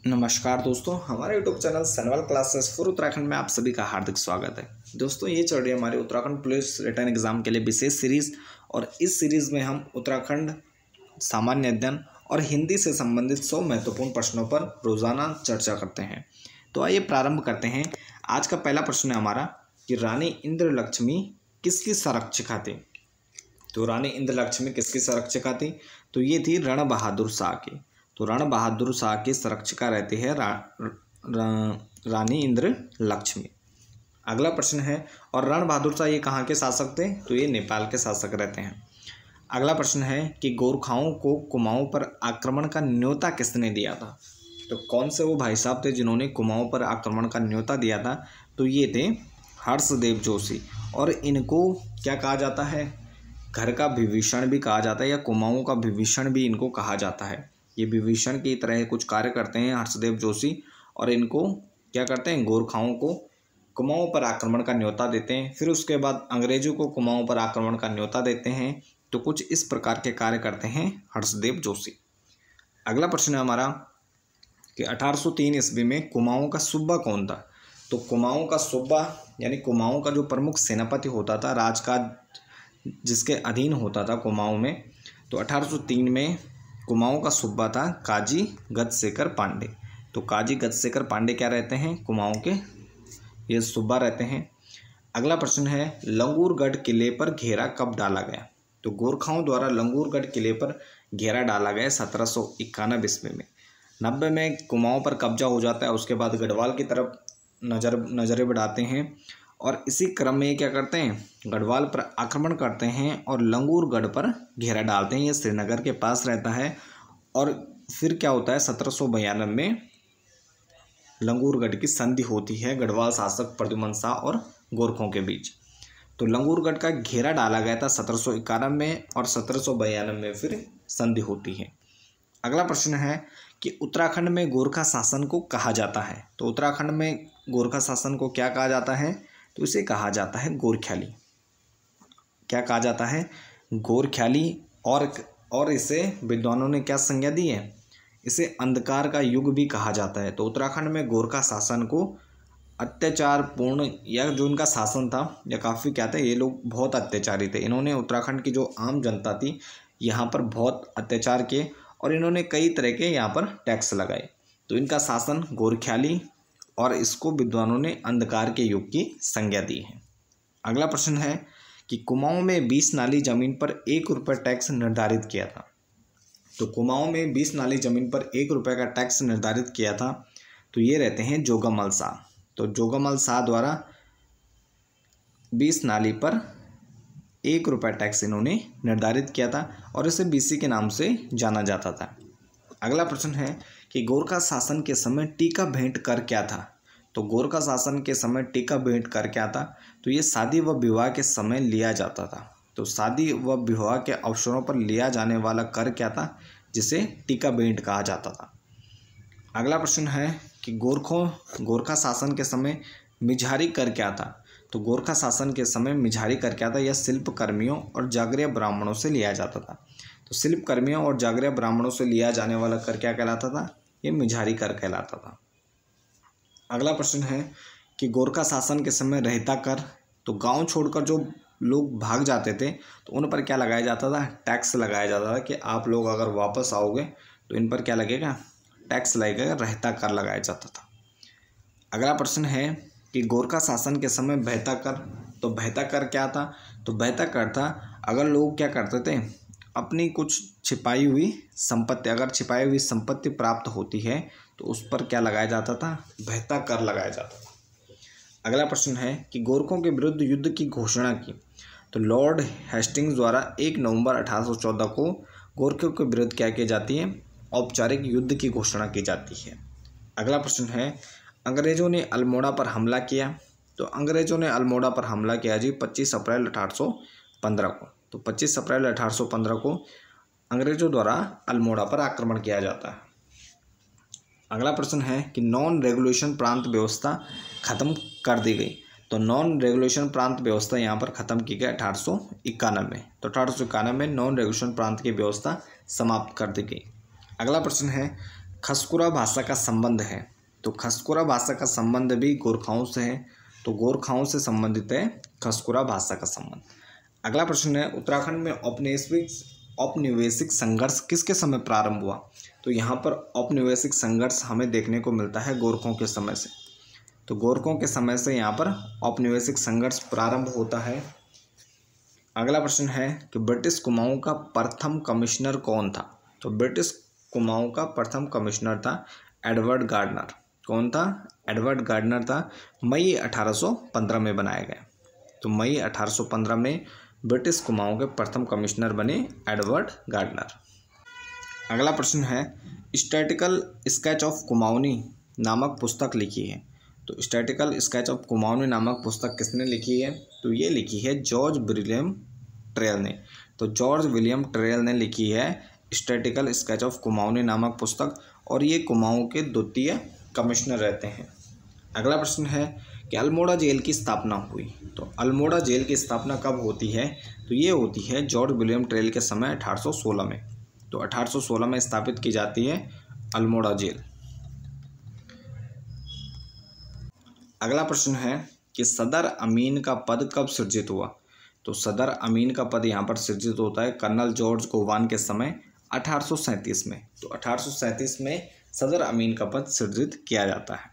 नमस्कार दोस्तों, हमारे YouTube channel Sanwal classes for Uttarakhand में आप सभी का हार्दिक स्वागत है। दोस्तों, ये चल रही है हमारे उत्तराखंड पुलिस रिटर्न एग्जाम के लिए विशेष सीरीज़ और इस सीरीज़ में हम उत्तराखंड सामान्य अध्ययन और हिंदी से संबंधित 100 महत्वपूर्ण प्रश्नों पर रोजाना चर्चा करते हैं। तो आइए प्रारंभ करते हैं। आज का पहला प्रश्न है हमारा कि रानी इंद्रलक्ष्मी किसकी संरक्षिका थी। तो रानी इंद्रलक्ष्मी किसकी संरक्षिका थी? तो ये थी रण बहादुर शाह की। तो रण बहादुर शाह की संरक्षिका रहती है रानी इंद्रलक्ष्मी। अगला प्रश्न है, और रण बहादुर शाह ये कहाँ के शासक थे? तो ये नेपाल के शासक रहते हैं। अगला प्रश्न है कि गोरखाओं को कुमाऊं पर आक्रमण का न्योता किसने दिया था? तो कौन से वो भाई साहब थे जिन्होंने कुमाऊं पर आक्रमण का न्योता दिया था? तो ये थे हर्षदेव जोशी। और इनको क्या कहा जाता है? घर का विभीषण भी कहा जाता है या कुमाऊं का विभीषण भी इनको कहा जाता है। ये विभीषण की तरह कुछ कार्य करते हैं हर्षदेव जोशी, और इनको क्या करते हैं? गोरखाओं को कुमाऊं पर आक्रमण का न्योता देते हैं। फिर उसके बाद अंग्रेजों को कुमाऊं पर आक्रमण का न्योता देते हैं। तो कुछ इस प्रकार के कार्य करते हैं हर्षदेव जोशी। अगला प्रश्न है हमारा कि 1803 ईस्वी में कुमाऊं का सूबा कौन था? तो कुमाऊं का सूबा यानी कुमाऊं का जो प्रमुख सेनापति होता था, राजकाज जिसके अधीन होता था कुमाऊं में, तो 1803 में कुमाऊं का सूबा था काजी गजशेखर पांडे। तो काजी गजशेखर पांडे क्या रहते हैं? कुमाऊं के ये सूबा रहते हैं। अगला प्रश्न है, लंगूरगढ़ किले पर घेरा कब डाला गया? तो गोरखाओं द्वारा लंगूरगढ़ किले पर घेरा डाला गया 1791 ईस्वी में। 90 में कुमाऊं पर कब्जा हो जाता है। उसके बाद गढ़वाल की तरफ नजरें बढ़ाते हैं और इसी क्रम में क्या करते हैं? गढ़वाल पर आक्रमण करते हैं और लंगूरगढ़ पर घेरा डालते हैं। ये श्रीनगर के पास रहता है। और फिर क्या होता है? 1792 में लंगूरगढ़ की संधि होती है गढ़वाल शासक प्रद्युमन शाह और गोरखों के बीच। तो लंगूरगढ़ का घेरा डाला गया था 1791 में और 1792 में फिर संधि होती है। अगला प्रश्न है कि उत्तराखंड में गोरखा शासन को कहा जाता है। तो उत्तराखंड में गोरखा शासन को क्या कहा जाता है? तो इसे कहा जाता है गोरख्याली। क्या कहा जाता है? गोरख्याली। और इसे विद्वानों ने क्या संज्ञा दी है? इसे अंधकार का युग भी कहा जाता है। तो उत्तराखंड में गोरखा शासन को अत्याचारपूर्ण, या जो इनका शासन था या काफ़ी क्या था, ये लोग बहुत अत्याचारी थे। इन्होंने उत्तराखंड की जो आम जनता थी यहाँ पर बहुत अत्याचार किए और इन्होंने कई तरह के यहाँ पर टैक्स लगाए। तो इनका शासन गोरख्याली, और इसको विद्वानों ने अंधकार के युग की संज्ञा दी है। अगला प्रश्न है कि कुमाऊं में 20 नाली जमीन पर 1 रुपये टैक्स निर्धारित किया था। तो कुमाऊं में 20 नाली जमीन पर 1 रुपये का टैक्स निर्धारित किया था। तो ये रहते हैं जोगामल शाह। तो जोगामल शाह द्वारा 20 नाली पर 1 रुपये टैक्स इन्होंने निर्धारित किया था और इसे बीसी के नाम से जाना जाता था। अगला प्रश्न है कि गोरखा शासन के समय टीका भेंट कर क्या था? तो गोरखा शासन के समय टीका भेंट कर क्या था? तो ये शादी व विवाह के समय लिया जाता था। तो शादी व विवाह के अवसरों पर लिया जाने वाला कर क्या था, जिसे टीका भेंट कहा जाता था। अगला प्रश्न है कि गोरखा शासन के समय मिझारी कर क्या था? तो गोरखा शासन के समय मिझारी कर क्या था? यह शिल्प कर्मियों और जागरिया ब्राह्मणों से लिया जाता था। तो शिल्प कर्मियों और जागरिया ब्राह्मणों से लिया जाने वाला कर क्या कहलाता था? ये मिझारी कर कहलाता था। अगला प्रश्न है कि गोरखा शासन के समय रहता कर, तो गांव छोड़कर जो लोग भाग जाते थे तो उन पर क्या लगाया जाता था? टैक्स लगाया जाता था कि आप लोग अगर वापस आओगे तो इन पर क्या लगेगा? टैक्स लगेगा, रहता कर लगाया जाता था। अगला प्रश्न है कि गोरखा शासन के समय बहता कर, तो बहता कर क्या था? तो बहता कर था अगर लोग क्या करते थे, अपनी कुछ छिपाई हुई संपत्ति, अगर छिपाई हुई संपत्ति प्राप्त होती है तो उस पर क्या लगाया जाता था? बहता कर लगाया जाता था। अगला प्रश्न है कि गोरखों के विरुद्ध युद्ध की घोषणा की। तो लॉर्ड हेस्टिंग्स द्वारा 1 नवंबर 1814 को गोरखों के विरुद्ध क्या की जाती है? औपचारिक युद्ध की घोषणा की जाती है। अगला प्रश्न है, अंग्रेजों ने अल्मोड़ा पर हमला किया। तो अंग्रेजों ने अल्मोड़ा पर हमला किया जी 25 अप्रैल 1815 को। तो 25 अप्रैल 1815 को अंग्रेजों द्वारा अल्मोड़ा पर आक्रमण किया जाता है। अगला प्रश्न है कि नॉन रेगुलेशन प्रांत व्यवस्था खत्म कर दी गई। तो नॉन रेगुलेशन प्रांत व्यवस्था यहाँ पर खत्म की गई 1891 में। तो 1891 में नॉन रेगुलेशन प्रांत की व्यवस्था समाप्त कर दी गई। अगला प्रश्न है खसकुरा भाषा का संबंध है? तो खसकुरा भाषा का संबंध भी गोरखाओं से है, तो गोरखाओं से संबंधित है खसकुरा भाषा का संबंध। अगला प्रश्न है, उत्तराखंड में औपनिवेशिक संघर्ष किसके समय प्रारंभ हुआ? तो यहाँ पर औपनिवेशिक संघर्ष हमें देखने को मिलता है गोरखों के समय से। तो गोरखों के समय से यहाँ पर औपनिवेशिक संघर्ष प्रारंभ होता है। अगला प्रश्न है कि ब्रिटिश कुमाऊं का प्रथम कमिश्नर कौन था? तो ब्रिटिश कुमाऊं का प्रथम कमिश्नर था एडवर्ड गार्डनर। कौन था? एडवर्ड गार्डनर था। मई 1815 में बनाया गया। तो मई 1815 में ब्रिटिश कुमाऊं के प्रथम कमिश्नर बने एडवर्ड गार्डनर। अगला प्रश्न है, स्टैटिकल स्केच ऑफ कुमाऊनी नामक पुस्तक लिखी है। तो स्टैटिकल स्केच ऑफ कुमाऊनी नामक पुस्तक किसने लिखी है? तो ये लिखी है जॉर्ज विलियम ट्रेल ने। तो जॉर्ज विलियम ट्रेल ने लिखी है स्टैटिकल स्केच ऑफ कुमाऊनी नामक पुस्तक, और ये कुमाऊं के द्वितीय कमिश्नर रहते हैं। अगला प्रश्न है कि अल्मोड़ा जेल की स्थापना हुई। तो अल्मोड़ा जेल की स्थापना कब होती है? तो ये होती है जॉर्ज विलियम ट्रेल के समय 1816 में। तो 1816 में स्थापित की जाती है अल्मोड़ा जेल। अगला प्रश्न है कि सदर अमीन का पद कब सृजित हुआ? तो सदर अमीन का पद यहाँ पर सृजित होता है कर्नल जॉर्ज गोवान के समय 1837 में। तो 1837 में सदर अमीन का पद सृजित किया जाता है।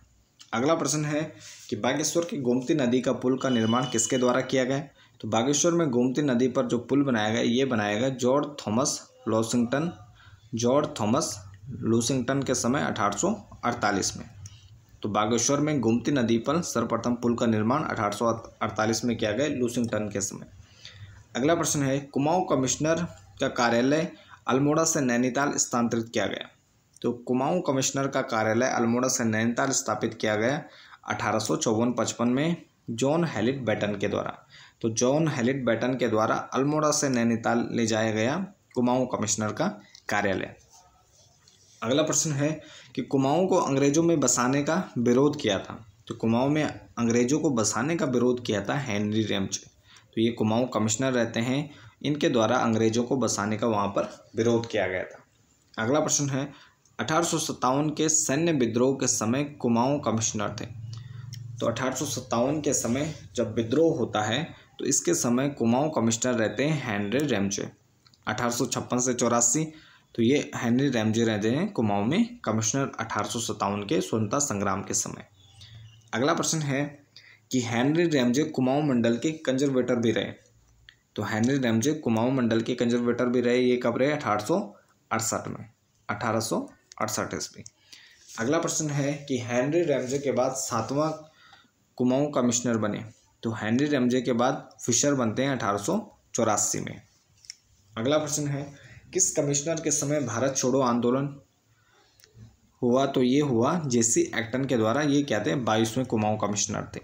अगला प्रश्न है कि बागेश्वर की गोमती नदी का पुल का निर्माण किसके द्वारा किया गया? तो बागेश्वर में गोमती नदी पर जो पुल बनाया गया, ये बनाया गया जॉर्ज थॉमस लूसिंगटन के समय 1848 में। तो बागेश्वर में गोमती नदी पर सर्वप्रथम पुल का निर्माण 1848 में किया गया लूसिंगटन के समय। अगला प्रश्न है, कुमाऊं कमिश्नर का कार्यालय अल्मोड़ा से नैनीताल स्थानांतरित किया गया। तो कुमाऊं कमिश्नर का कार्यालय अल्मोड़ा से नैनीताल स्थापित किया गया 1854-55 में जॉन हैलिट बैटन के द्वारा। तो जॉन हैलिट बैटन के द्वारा अल्मोड़ा से नैनीताल ले जाया गया कुमाऊं कमिश्नर का कार्यालय। अगला प्रश्न है कि कुमाऊं को अंग्रेजों में बसाने का विरोध किया था। तो कुमाऊं में अंग्रेजों को बसाने का विरोध किया था हेनरी रैमजे। तो ये कुमाऊं कमिश्नर रहते हैं, इनके द्वारा अंग्रेजों को बसाने का वहाँ पर विरोध किया गया था। अगला प्रश्न है, 1857 के सैन्य विद्रोह के समय कुमाऊं कमिश्नर थे। तो 1857 के समय जब विद्रोह होता है तो इसके समय कुमाऊं कमिश्नर रहते हैं हेनरी रैमजे। 1856 से 84, तो ये हेनरी रैमजे रहते हैं कुमाऊं में कमिश्नर 1857 के स्वतंत्रता संग्राम के समय। अगला प्रश्न है कि हेनरी रैमजे कुमाऊं मंडल के कंजर्वेटर भी रहे। तो हेनरी रैमजे कुमाऊं मंडल के कंजर्वेटर भी रहे। ये कब रहे? 1868 में, 1868 ईस्वी। अगला प्रश्न है कि हेनरी रैमजे के बाद 7वां कुमाऊं कमिश्नर बने। तो हेनरी रैमजे के बाद फिशर बनते हैं 1884 में। अगला प्रश्न है, किस कमिश्नर के समय भारत छोड़ो आंदोलन हुआ? तो ये हुआ जेसी एक्टन के द्वारा। ये क्या थे? 22वें कुमाऊं कमिश्नर थे।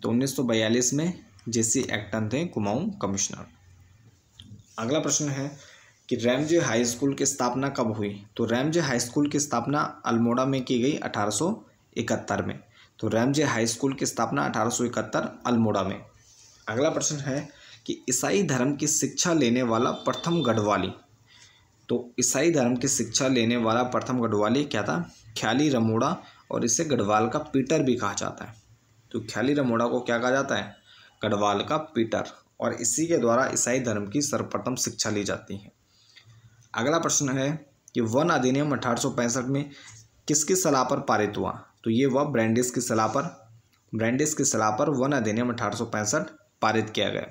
तो 1942 में जेसी एक्टन थे कुमाऊं कमिश्नर। अगला प्रश्न है कि रैमजे हाई स्कूल की स्थापना कब हुई? तो रैमजे हाई स्कूल की स्थापना अल्मोड़ा में की गई 1871 में। तो रैमजे हाई स्कूल की स्थापना 1871 अल्मोड़ा में। अगला प्रश्न है कि ईसाई धर्म की शिक्षा लेने वाला प्रथम गढ़वाली। तो ईसाई धर्म की शिक्षा लेने वाला प्रथम गढ़वाली क्या था? ख्याली रमोड़ा, और इसे गढ़वाल का पीटर भी कहा जाता है। तो ख्याली रमोड़ा को क्या कहा जाता है? गढ़वाल का पीटर, और इसी के द्वारा ईसाई धर्म की सर्वप्रथम शिक्षा ली जाती है। अगला प्रश्न है कि वन अधिनियम 1865 में किसकी सलाह पर पारित हुआ? तो ये हुआ ब्रैंडिस की सलाह पर वन अधिनियम 1865 पारित किया गया।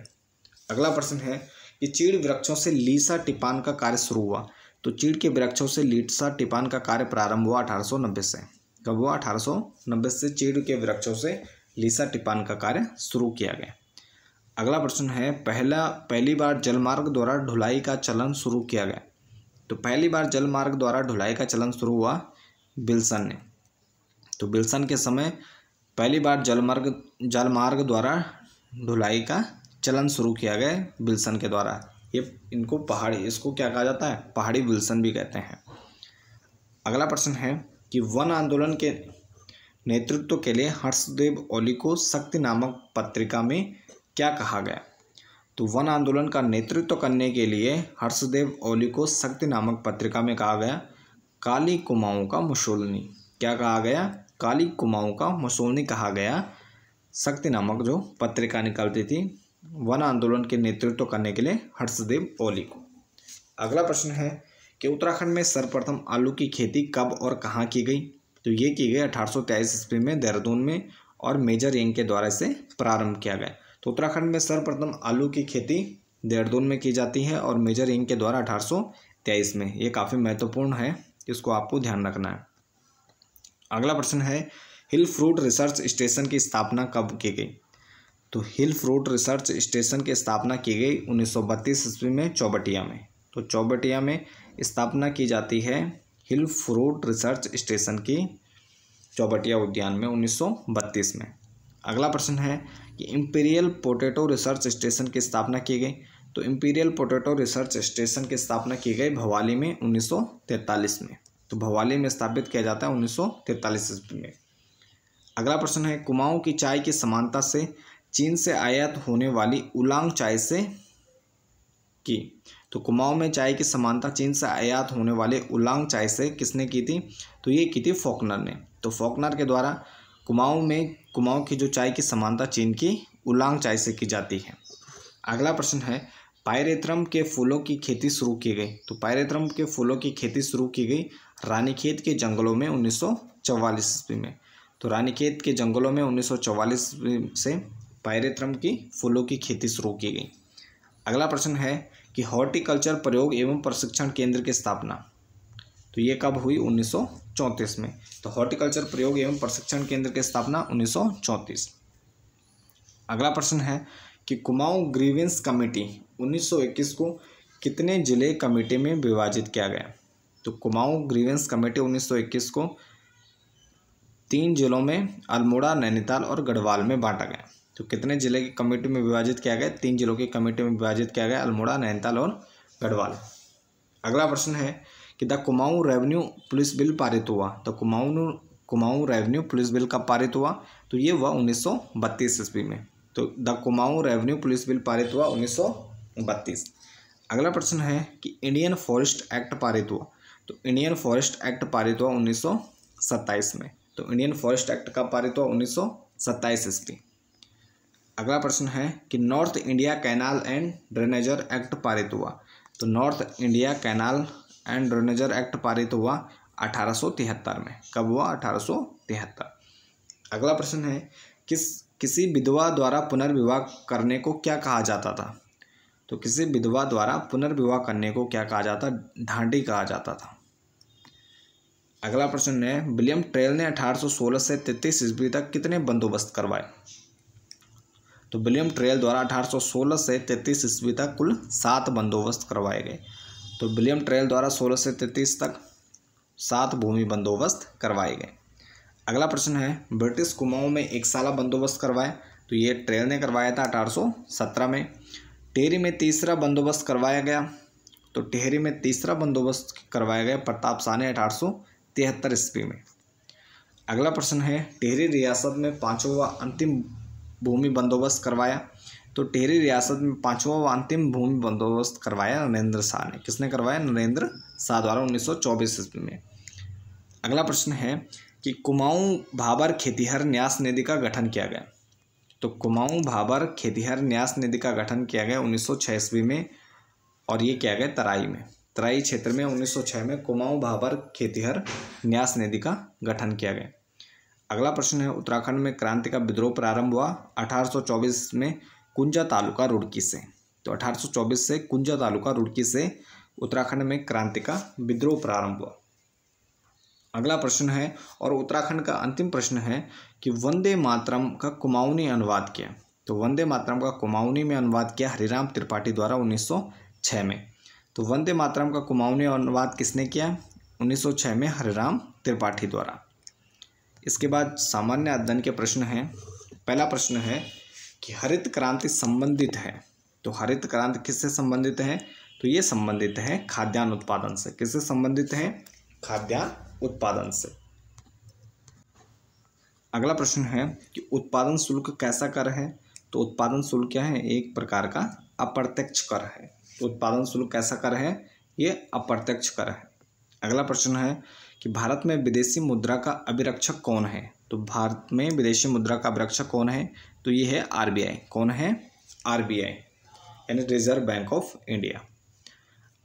अगला प्रश्न है कि चीड़ वृक्षों से लीसा टिपान का कार्य शुरू हुआ। तो चीड़ के वृक्षों से लीसा टिपान का कार्य प्रारंभ हुआ 1890 से। कब हुआ? 1890 से चीड़ के वृक्षों से लीसा टिपान का कार्य शुरू किया गया। अगला प्रश्न है, पहली बार जलमार्ग द्वारा ढुलाई का चलन शुरू किया गया। तो पहली बार जलमार्ग द्वारा ढुलाई का चलन शुरू हुआ विल्सन ने। तो विल्सन के समय पहली बार जलमार्ग द्वारा ढुलाई का चलन शुरू किया गया विल्सन के द्वारा। इसको क्या कहा जाता है? पहाड़ी विल्सन भी कहते हैं। अगला प्रश्न है कि वन आंदोलन के नेतृत्व के लिए हर्षदेव ओली को शक्ति नामक पत्रिका में क्या कहा गया? तो वन आंदोलन का नेतृत्व करने के लिए हर्षदेव ओली को शक्ति नामक पत्रिका में कहा गया काली कुमाऊं का मुसोलिनी। क्या कहा गया? काली कुमाऊं का मुसोलिनी कहा गया। शक्ति नामक जो पत्रिका निकलती थी वन आंदोलन के नेतृत्व करने के लिए हर्षदेव ओली को। अगला प्रश्न है कि उत्तराखंड में सर्वप्रथम आलू की खेती कब और कहाँ की गई? तो ये की गई 1823 ईस्वी में देहरादून में और मेजर यंग के द्वारा इसे प्रारंभ किया गया। तो उत्तराखंड में सर्वप्रथम आलू की खेती देहरादून में की जाती है और मेजर यंग के द्वारा 1823 में। ये काफ़ी महत्वपूर्ण है, इसको आपको ध्यान रखना है। अगला प्रश्न है हिल फ्रूट रिसर्च स्टेशन की स्थापना कब की गई? तो हिल फ्रूट रिसर्च स्टेशन की स्थापना की गई 1932 ईस्वी में चौबटिया में। तो चौबटिया में स्थापना की जाती है हिल फ्रूट रिसर्च स्टेशन की चौबटिया उद्यान में 1932 में। अगला प्रश्न है कि इंपीरियल पोटैटो रिसर्च स्टेशन की स्थापना की गई। तो इंपीरियल पोटैटो रिसर्च स्टेशन की स्थापना की गई भवाली में 1943 में। तो भवाली में स्थापित किया जाता है 1943 ईस्वी में। अगला प्रश्न है कुमाऊं की चाय की समानता से चीन से आयात होने वाली उलांग चाय से की। तो कुमाऊं में चाय की समानता चीन से आयात होने वाले उलांग चाय से किसने की थी? तो ये की थी फॉकनर ने। तो फॉकनर के द्वारा कुमाऊं की जो चाय की समानता चीन की उलांग चाय से की जाती है। अगला प्रश्न है पायरेथ्रम के फूलों की खेती शुरू की गई। तो पायरेथ्रम के फूलों की खेती शुरू की गई रानीखेत के जंगलों में 1944 ईस्वी में। तो रानीखेत के जंगलों में 1944 से पायरेथ्रम की फूलों की खेती शुरू की गई। अगला प्रश्न है कि हॉर्टिकल्चर प्रयोग एवं प्रशिक्षण केंद्र की स्थापना तो ये कब हुई? 1934 में। तो हॉर्टिकल्चर प्रयोग एवं प्रशिक्षण केंद्र की स्थापना 1934। अगला प्रश्न है कि कुमाऊं ग्रीवेंस कमेटी 1921 को कितने जिले कमेटी में विभाजित किया गया? तो कुमाऊं ग्रीवेंस कमेटी 1921 को 3 जिलों में अल्मोड़ा, नैनीताल और गढ़वाल में बांटा गया। तो कितने जिले की कमेटी में विभाजित किया गया? 3 जिलों की कमेटी में विभाजित किया गया, अल्मोड़ा, नैनीताल और गढ़वाल। अगला प्रश्न है कि the Kumaon revenue police bill पारित हुआ। तो कुमाऊं रेवेन्यू पुलिस बिल कब पारित हुआ? तो ये हुआ 1932 ईस्वी में। तो the Kumaon revenue police bill पारित हुआ 1932। अगला प्रश्न है कि इंडियन फॉरेस्ट एक्ट पारित हुआ। तो इंडियन फॉरेस्ट एक्ट पारित हुआ 1927 में। तो इंडियन फॉरेस्ट एक्ट कब पारित हुआ? 1927 ईस्वी। अगला प्रश्न है कि north India canal and drainage act पारित हुआ। तो north India canal and drainage act पारित हुआ 1873 में। कब हुआ? 1873। अगला प्रश्न है किसी विधवा द्वारा पुनर्विवाह करने को क्या कहा जाता था? तो किसी विधवा द्वारा पुनर्विवाह करने को क्या कहा जाता? ढांडी कहा जाता था। अगला प्रश्न है विलियम ट्रेल ने 1816 से 33 ईस्वी तक कितने बंदोबस्त करवाए? तो विलियम ट्रेल द्वारा 1816 से 33 ईस्वी तक कुल 7 बंदोबस्त करवाए गए। तो विलियम ट्रेल द्वारा 16 से 33 तक 7 भूमि बंदोबस्त करवाए गए। अगला प्रश्न है ब्रिटिश कुमाऊं में एक साला बंदोबस्त करवाया। तो ये ट्रेल ने करवाया था 1817 में। टिहरी में तीसरा बंदोबस्त करवाया गया। तो टिहरी में तीसरा बंदोबस्त करवाया गया प्रताप शाह ने 1873 ईस्वी में। अगला प्रश्न है टिहरी रियासत में 5वां अंतिम भूमि बंदोबस्त करवाया। तो टिहरी रियासत में 5वां अंतिम भूमि बंदोबस्त करवाया नरेंद्र शाह ने। किसने करवाया? नरेंद्र शाह द्वारा 1924 ईस्वी में। अगला प्रश्न है कि कुमाऊं भाबर खेतिहर न्यास निधि का गठन किया गया। तो कुमाऊं भाबर खेतिहर न्यास निधि का गठन किया गया 1906 ईस्वी में और ये किया गया तराई में। तराई क्षेत्र में 1906 में कुमाऊं भाबर खेतिहर न्यास निधि का गठन किया गया। अगला प्रश्न है उत्तराखंड में क्रांति का विद्रोह प्रारंभ हुआ 1824 में कुंजा तालुका रुड़की से। तो 1824 से कुंजा तालुका रुड़की से उत्तराखंड में क्रांति का विद्रोह प्रारंभ हुआ। अगला प्रश्न है और उत्तराखंड का अंतिम प्रश्न है कि वंदे मातरम का कुमाऊनी अनुवाद किया। तो वंदे मातरम का कुमाऊनी में अनुवाद किया हरिराम त्रिपाठी द्वारा 1906 में। तो वंदे मातरम का कुमाऊनी अनुवाद किसने किया? 1906 में हरिराम त्रिपाठी द्वारा। इसके बाद सामान्य अध्ययन के प्रश्न हैं। पहला प्रश्न है कि हरित क्रांति संबंधित है। तो हरित क्रांति किससे संबंधित है? तो ये संबंधित है खाद्यान्न उत्पादन से। किससे संबंधित है? खाद्यान्न उत्पादन से। अगला प्रश्न है कि उत्पादन शुल्क कैसा कर है? तो उत्पादन शुल्क क्या है? एक प्रकार का अप्रत्यक्ष कर है। तो उत्पादन शुल्क कैसा कर है? ये अप्रत्यक्ष कर है। अगला प्रश्न है कि भारत में विदेशी मुद्रा का अभिरक्षक कौन है। तो भारत में विदेशी मुद्रा का अभिरक्षक कौन है, तो ये है आरबीआई। कौन है, आरबीआई यानी रिजर्व बैंक ऑफ इंडिया।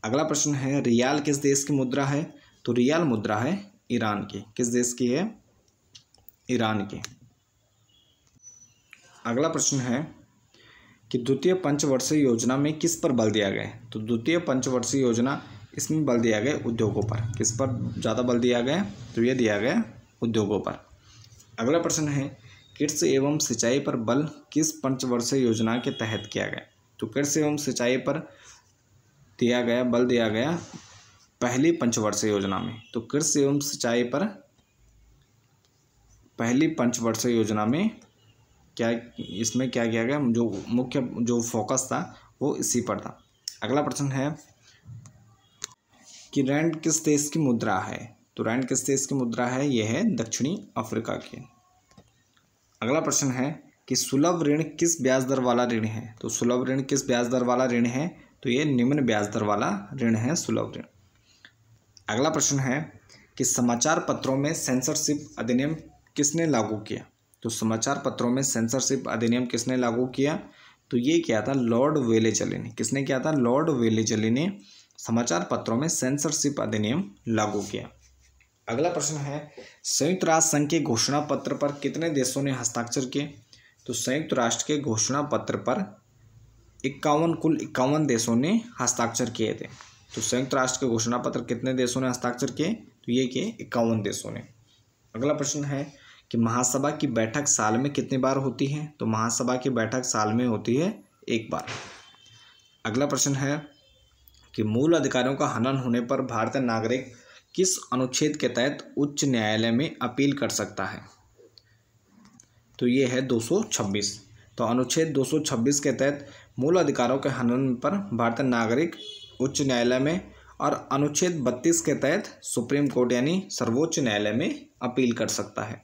अगला प्रश्न है रियाल किस देश की मुद्रा है। तो रियाल मुद्रा है ईरान की। किस देश की है, ईरान की। अगला प्रश्न है कि द्वितीय पंचवर्षीय योजना में किस पर बल दिया गया है। तो द्वितीय पंचवर्षीय योजना, इसमें बल दिया गया उद्योगों पर। किस पर ज़्यादा बल दिया गया, तो ये दिया गया उद्योगों पर। अगला प्रश्न है कृषि एवं सिंचाई पर बल किस पंचवर्षीय योजना के तहत किया गया। तो कृषि एवं सिंचाई पर दिया गया बल दिया गया पहली पंचवर्षीय योजना में। तो कृषि एवं सिंचाई पर पहली पंचवर्षीय योजना में क्या, इसमें क्या किया गया, जो मुख्य जो फोकस था वो इसी पर था। अगला प्रश्न है कि रैंड किस देश की मुद्रा है। तो रैंड किस देश की मुद्रा है, यह है दक्षिणी अफ्रीका की। अगला प्रश्न है कि सुलभ ऋण किस ब्याज दर वाला ऋण है। तो सुलभ ऋण किस ब्याज दर वाला ऋण है, तो ये निम्न ब्याज दर वाला ऋण है सुलभ ऋण। अगला प्रश्न है कि समाचार पत्रों में सेंसरशिप अधिनियम किसने लागू किया। तो समाचार पत्रों में सेंसरशिप अधिनियम किसने लागू किया, तो ये किया था लॉर्ड वेलेजली ने। किसने किया था, लॉर्ड वेलेजली ने समाचार पत्रों में सेंसरशिप अधिनियम लागू किया। अगला प्रश्न है संयुक्त राष्ट्र संघ के घोषणा पत्र पर कितने देशों ने हस्ताक्षर किए। तो संयुक्त राष्ट्र के घोषणा पत्र पर कुल 51 देशों ने हस्ताक्षर किए थे। तो संयुक्त राष्ट्र के घोषणा पत्र कितने देशों ने हस्ताक्षर किए, तो ये किए 51 देशों ने। अगला प्रश्न है कि महासभा की बैठक साल में कितनी बार होती है। तो महासभा की बैठक साल में होती है एक बार। अगला प्रश्न है कि मूल अधिकारों का हनन होने पर भारतीय नागरिक किस अनुच्छेद के तहत उच्च न्यायालय में अपील कर सकता है। तो ये है 226। तो अनुच्छेद 226 के तहत मूल अधिकारों के हनन पर भारतीय नागरिक उच्च न्यायालय में, और अनुच्छेद 32 के तहत सुप्रीम कोर्ट यानी सर्वोच्च न्यायालय में अपील कर सकता है।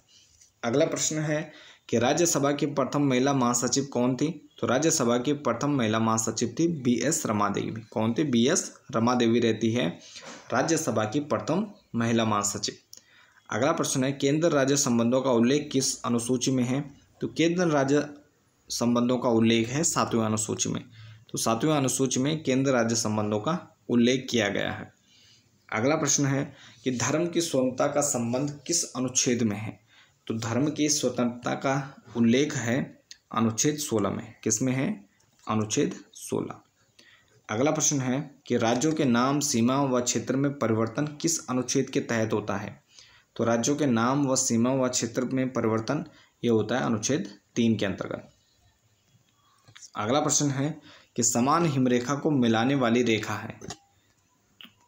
अगला प्रश्न है कि राज्यसभा की प्रथम महिला महासचिव कौन थी। तो राज्यसभा की प्रथम महिला महासचिव थी BS रमा देवी। कौन थी, BS रमा देवी रहती है राज्यसभा की प्रथम महिला महासचिव। अगला प्रश्न है केंद्र राज्य संबंधों का उल्लेख किस अनुसूची में है। तो केंद्र राज्य संबंधों का उल्लेख है 7वें अनुसूची में। तो 7वें अनुसूची में केंद्र राज्य संबंधों का उल्लेख किया गया है। अगला प्रश्न है कि धर्म की स्वतंत्रता का संबंध किस अनुच्छेद में है। तो धर्म की स्वतंत्रता का उल्लेख है अनुच्छेद 16 में। किस में है, अनुच्छेद 16। अगला प्रश्न है कि राज्यों के नाम, सीमा व क्षेत्र में परिवर्तन किस अनुच्छेद के तहत होता है। तो राज्यों के नाम व सीमा व क्षेत्र में परिवर्तन ये होता है अनुच्छेद 3 के अंतर्गत। अगला प्रश्न है कि समान हिमरेखा को मिलाने वाली रेखा है।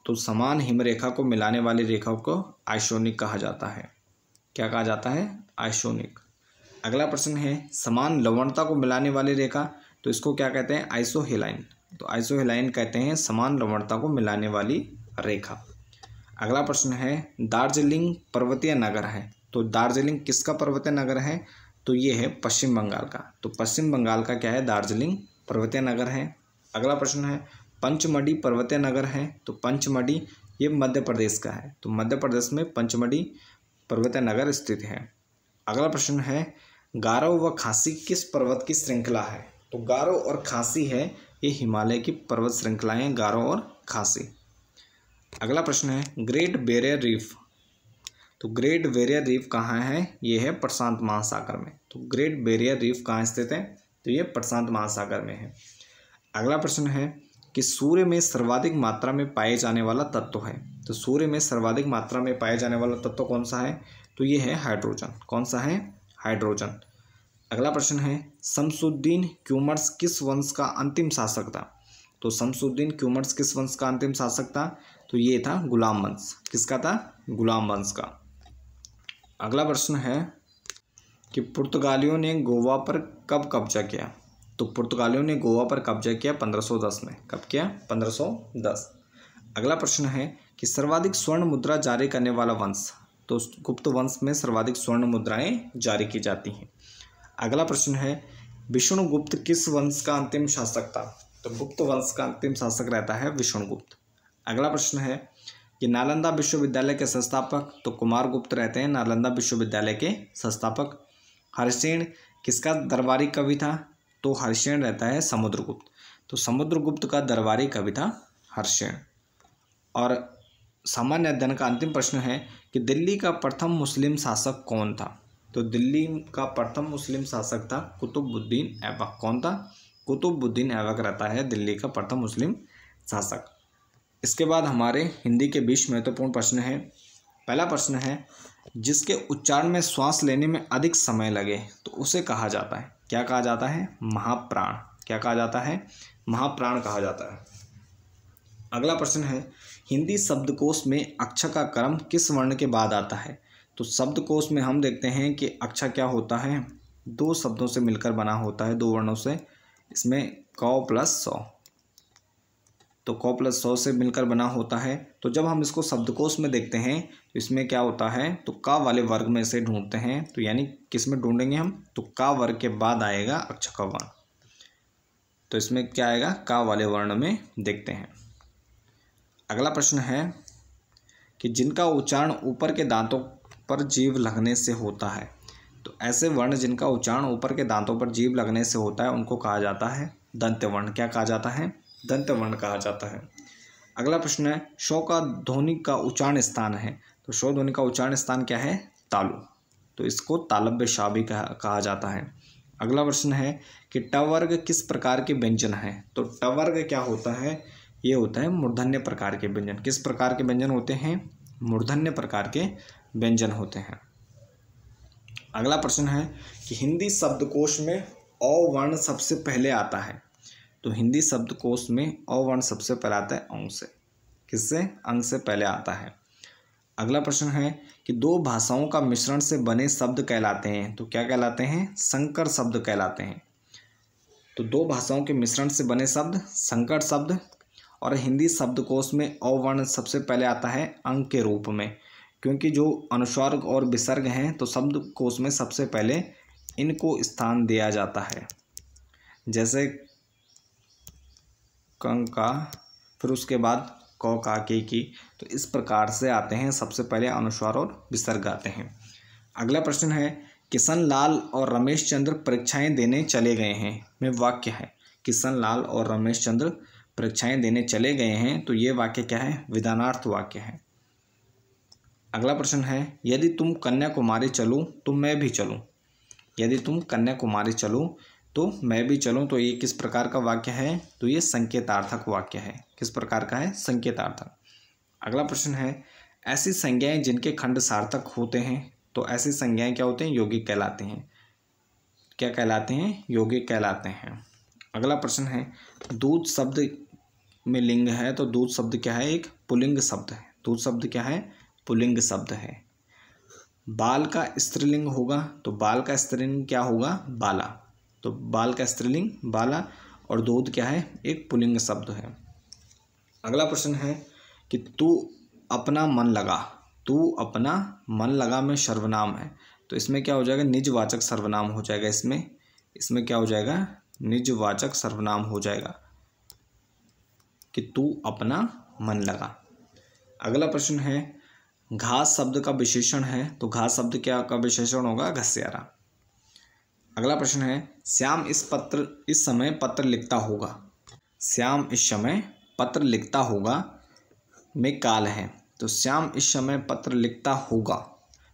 तो समान हिमरेखा को मिलाने वाली रेखा को आइसोनिक कहा जाता है। क्या कहा जाता है, आइसोनिक। अगला प्रश्न है समान लवणता को मिलाने वाली रेखा, तो इसको क्या कहते हैं, आइसोहेलाइन। तो आइसोहेलाइन कहते हैं समान लवणता को मिलाने वाली रेखा। अगला प्रश्न है दार्जिलिंग पर्वतीय नगर है। तो दार्जिलिंग किसका पर्वतीय नगर है, तो ये है पश्चिम बंगाल का। तो पश्चिम बंगाल का क्या है, दार्जिलिंग पर्वतीय नगर है। अगला प्रश्न है पंचमढ़ी पर्वतीय नगर है। तो पंचमढ़ी ये मध्य प्रदेश का है। तो मध्य प्रदेश में पंचमढ़ी पर्वतीय नगर स्थित है। अगला प्रश्न है गारो व खासी किस पर्वत की श्रृंखला है। तो गारो और खासी है ये हिमालय की पर्वत श्रृंखलाएं, गारो और खासी। अगला प्रश्न है ग्रेट बैरियर रीफ। तो ग्रेट बैरियर रीफ कहाँ है, ये है प्रशांत महासागर में। तो ग्रेट बैरियर रीफ कहाँ स्थित है, तो ये प्रशांत महासागर में है। अगला प्रश्न है कि सूर्य में सर्वाधिक मात्रा में पाए जाने वाला तत्व है। तो सूर्य में सर्वाधिक मात्रा में पाए जाने वाला तत्व कौन सा है, तो ये है हाइड्रोजन। कौन सा है, हाइड्रोजन। अगला प्रश्न है शमसुद्दीन क्यूमर्स किस वंश का अंतिम शासक था। तो शमसुद्दीन क्यूमर्स किस वंश का अंतिम शासक था, तो ये था गुलाम वंश। किसका था, गुलाम वंश का। अगला प्रश्न है कि पुर्तगालियों ने गोवा पर कब कब्जा किया। तो पुर्तगालियों ने गोवा पर कब्जा किया 1510 में। कब किया, 1510। अगला प्रश्न है कि सर्वाधिक स्वर्ण मुद्रा जारी करने वाला वंश। तो गुप्त वंश में सर्वाधिक स्वर्ण मुद्राएं जारी की जाती हैं। अगला प्रश्न है विष्णुगुप्त किस वंश का अंतिम शासक था। तो गुप्त वंश का अंतिम शासक रहता है विष्णुगुप्त। अगला प्रश्न है कि नालंदा विश्वविद्यालय के संस्थापक, तो कुमार गुप्त रहते हैं नालंदा विश्वविद्यालय के संस्थापक। हर्षेन किसका दरबारी कवि था, तो हर्षेन रहता है समुद्रगुप्त, तो समुद्रगुप्त का दरबारी कवि था हर्षेन। और सामान्य अध्ययन का अंतिम प्रश्न है कि दिल्ली का प्रथम मुस्लिम शासक कौन था, तो दिल्ली का प्रथम मुस्लिम शासक था कुतुबुद्दीन ऐबक। कौन था, कुतुबुद्दीन ऐबक रहता है दिल्ली का प्रथम मुस्लिम शासक। इसके बाद हमारे हिंदी के 20 महत्वपूर्ण प्रश्न हैं। पहला प्रश्न है, जिसके उच्चारण में श्वास लेने में अधिक समय लगे तो उसे कहा जाता है, क्या कहा जाता है, महाप्राण। क्या कहा जाता है, महाप्राण कहा जाता है। अगला प्रश्न है, हिंदी शब्दकोश में अक्षर का क्रम किस वर्ण के बाद आता है, तो शब्दकोश में हम देखते हैं कि अक्षर क्या होता है, 2 शब्दों से मिलकर बना होता है, 2 वर्णों से। इसमें क प्लस सौ, तो क प्लस सौ से मिलकर बना होता है। तो जब हम इसको शब्दकोश में देखते हैं तो इसमें क्या होता है, तो का वाले वर्ग में से ढूंढते हैं, तो यानी किस में ढूंढेंगे हम, तो का वर्ग के बाद आएगा अक्षर का वर्ण, तो इसमें क्या आएगा, का वाले वर्ण में देखते हैं। अगला प्रश्न है कि जिनका उच्चारण ऊपर के दांतों पर जीभ लगने से होता है, तो ऐसे वर्ण जिनका उच्चारण ऊपर के दांतों पर जीभ लगने से होता है उनको कहा जाता है दंत्य वर्ण। क्या कहा जाता है, दंत्य वर्ण कहा जाता है। अगला प्रश्न है, शौ का ध्वनि का उच्चारण स्थान है, तो शौ ध्वनि का उच्चारण स्थान क्या है, तालु, तो इसको तालव्य शाह भी कहा जाता है। अगला प्रश्न है कि ट वर्ग किस प्रकार के व्यंजन है, तो ट वर्ग क्या होता है, ये होता है मूर्धन्य प्रकार के व्यंजन। किस प्रकार के व्यंजन होते हैं, मूर्धन्य प्रकार के व्यंजन होते हैं। अगला प्रश्न है कि हिंदी शब्दकोश में अ वर्ण सबसे पहले आता है, तो हिंदी शब्दकोश में अ वर्ण सबसे पहले आता है अंग से। किससे, अंग से पहले आता है। अगला प्रश्न है कि 2 भाषाओं का मिश्रण से बने शब्द कहलाते हैं, तो क्या कहलाते हैं, संकर शब्द कहलाते हैं। तो 2 भाषाओं के मिश्रण से बने शब्द संकर शब्द। और हिंदी शब्दकोश में अ वर्ण सबसे पहले आता है अंग के रूप में, क्योंकि जो अनुस्वार और विसर्ग हैं तो शब्दकोश में सबसे पहले इनको स्थान दिया जाता है। जैसे कंग का, फिर उसके बाद क का के की, तो इस प्रकार से आते हैं, सबसे पहले अनुस्वार और विसर्ग आते हैं। अगला प्रश्न है, किशन लाल और रमेश चंद्र परीक्षाएं देने चले गए हैं में वाक्य है, किशन लाल और रमेश चंद्र परीक्षाएं देने चले गए हैं, तो ये वाक्य क्या है, विधानार्थ वाक्य है। अगला प्रश्न है, यदि तुम कन्याकुमारी चलूं तो मैं भी चलूं, यदि तुम कन्याकुमारी चलो तो मैं भी चलूं, तो ये किस प्रकार का वाक्य है, तो ये संकेतार्थक वाक्य है। किस प्रकार का है, संकेतार्थक। अगला प्रश्न है, ऐसी संज्ञाएं जिनके खंड सार्थक होते हैं, तो ऐसी संज्ञाएं क्या होते हैं, यौगिक कहलाते हैं। क्या कहलाते हैं, यौगिक कहलाते हैं। अगला प्रश्न है, दूध शब्द में लिंग है, तो दूध शब्द क्या है, एक पुल्लिंग शब्द है। दूध शब्द क्या है, पुल्लिंग शब्द है। बाल का स्त्रीलिंग होगा, तो बाल का स्त्रीलिंग क्या होगा, बाला, तो बाल का स्त्रीलिंग बाला। और दूध क्या है, एक पुल्लिंग शब्द है। अगला प्रश्न है कि तू अपना मन लगा, तू अपना मन लगा में सर्वनाम है, तो इसमें क्या हो जाएगा, निजवाचक सर्वनाम हो जाएगा। इसमें क्या हो जाएगा, निजवाचक सर्वनाम हो जाएगा कि तू अपना मन लगा। अगला प्रश्न है, घास शब्द का विशेषण है, तो घास शब्द क्या का विशेषण होगा, घस्यारा। अगला प्रश्न है, श्याम इस समय पत्र लिखता होगा, श्याम इस समय पत्र लिखता होगा में काल है, तो श्याम इस समय पत्र लिखता होगा,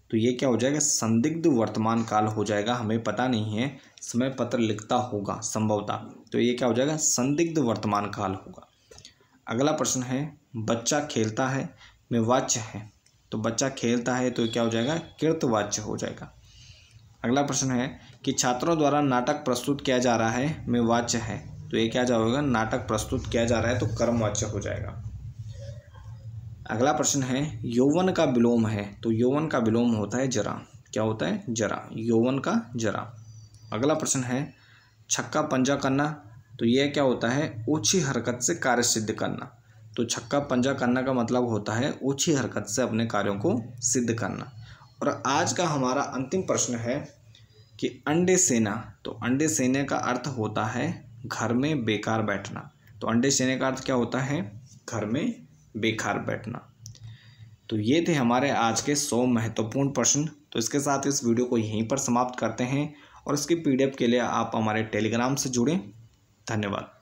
तो ये क्या हो जाएगा, संदिग्ध वर्तमान काल हो जाएगा। हमें पता नहीं है, समय पत्र लिखता होगा संभवतः, तो ये क्या हो जाएगा, संदिग्ध वर्तमान काल होगा। अगला प्रश्न है, बच्चा खेलता है में वाच्य है, तो बच्चा खेलता है तो क्या हो जाएगा, कृतवाच्य हो जाएगा। अगला प्रश्न है कि छात्रों द्वारा नाटक प्रस्तुत किया जा रहा है में वाच्य है, तो ये क्या जाएगा, नाटक प्रस्तुत किया जा रहा है, तो कर्मवाच्य हो जाएगा। अगला प्रश्न है, यौवन का विलोम है, तो यौवन का विलोम होता है जरा। क्या होता है, जरा, यौवन का जरा। अगला प्रश्न है, छक्का पंजा करना, तो यह क्या होता है, ओछी हरकत से कार्य सिद्ध करना। तो छक्का पंजा करना का मतलब होता है ओछी हरकत से अपने कार्यों को सिद्ध करना। और आज का हमारा अंतिम प्रश्न है कि अंडे सेना, तो अंडे सेने का अर्थ होता है घर में बेकार बैठना। तो अंडे सेने का अर्थ क्या होता है, घर में बेकार बैठना। तो ये थे हमारे आज के 100 महत्वपूर्ण प्रश्न। तो इसके साथ इस वीडियो को यहीं पर समाप्त करते हैं और इसकी PDF के लिए आप हमारे टेलीग्राम से जुड़ें। धन्यवाद।